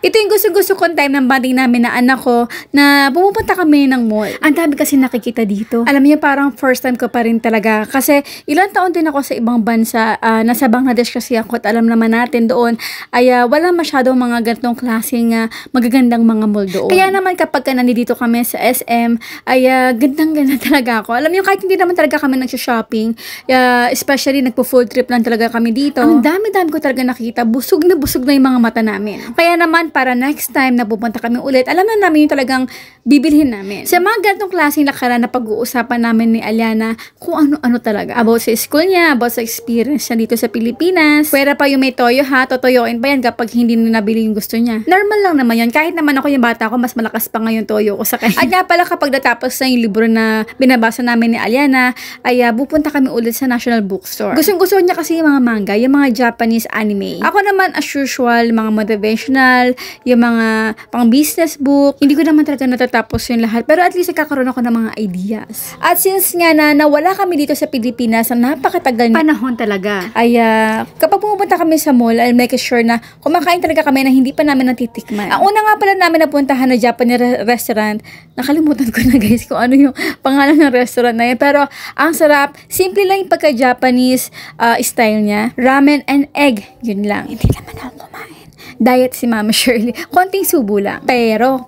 Ito yung gusto-gusto kong time ng bonding namin na anak ko na pumupunta kami ng mall. Ang dami kasi nakikita dito. Alam niyo, parang first time ko pa rin talaga. Kasi ilang taon din ako sa ibang bansa. Nasa Bangladesh kasi ako at alam naman natin doon ay wala masyadong mga ganitong klaseng magagandang mga mall doon. Kaya naman kapag nandito kami sa SM ay gandang-ganda talaga ako. Alam niyo, kahit hindi naman talaga kami nagsha-shopping, especially nagpo-full trip lang talaga kami dito. Ang dami-dami ko talaga nakikita. Busog na yung mga mata namin. Kaya naman, para next time na pupunta kami ulit, alam na namin yung talagang bibilhin namin. Sa mga ganitong klaseng lakaran na pag-uusapan namin ni Aliana kung ano-ano talaga. About sa school niya, about sa experience niya dito sa Pilipinas. Pwera pa yung may toyo ha, totoyoin pa yan kapag hindi na nabili yung gusto niya. Normal lang naman yun. Kahit naman ako yung bata ko, mas malakas pa ngayon toyo ko sa kanya. At nga pala kapag natapos na yung libro na binabasa namin ni Aliana, ay pupunta kami ulit sa National Bookstore. Gustong-gusto niya kasi yung mga manga, yung mga Japanese anime. Ako naman, as usual, mga motivational, yung mga pang-business book. Hindi ko naman talaga natatapos yung lahat. Pero at least nagkakaroon ako ng mga ideas. At since nga na nawala kami dito sa Pilipinas na napakatagal na panahon talaga, ay kapag pumunta kami sa mall, I'll make sure na kumakain talaga kami na hindi pa namin natitikman. Ang una nga pala namin napuntahan na Japanese restaurant, nakalimutan ko na guys kung ano yung pangalan ng restaurant na yun. Pero ang sarap, simple lang yung pagka-Japanese style niya. Ramen and egg, yun lang. Hindi naman ako kumain. Diet si Mama Shirley. Konting subo lang. Pero,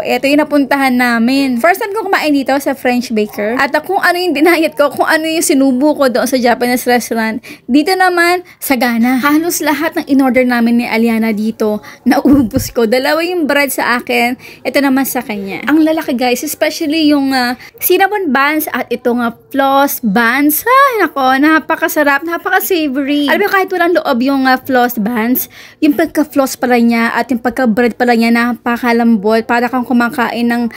eto yung napuntahan namin. First time ko kumain dito sa French Baker. At kung ano yung dinayet ko, kung ano yung sinubo ko doon sa Japanese restaurant, dito naman, sagana. Halos lahat ng in-order namin ni Aliana dito, naubos ko. Dalawa yung bread sa akin, ito naman sa kanya. Ang lalaki guys, especially yung cinnamon buns at itong floss buns. Ay, nako, napakasarap, napaka-savory. Alam mo, kahit walang loob yung floss buns, yung pagka-floss pala niya at yung pagka-bread pala niya napakalambot, para kang kumakain ng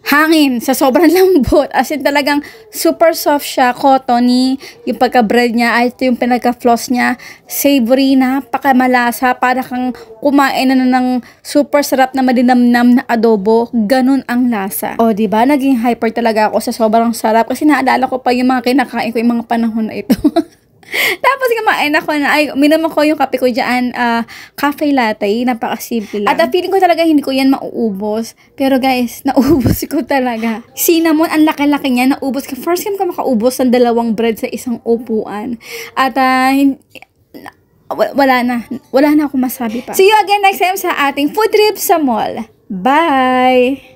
hangin sa sobrang lambot. As in talagang super soft siya, cottony. Yung pagka-bread niya at yung pinagka-floss niya, savory, napakamalasa, para kang kumain na ng super sarap na madinamnam na adobo. Ganun ang lasa. O diba, naging hyper talaga ako sa sobrang sarap kasi naalala ko pa yung mga kinakain ko yung mga panahon na ito. Tapos kumain ako na, minom ako yung kape ko dyan, cafe latte, napakasimple lang. At feeling ko talaga hindi ko yan mauubos. Pero guys, naubos ko talaga. Cinnamon, ang laki-laki niya, naubos ko. First time ko makaubos ng 2 bread sa isang upuan. At wala na akong masabi pa. See you again next time sa ating food trip sa mall. Bye!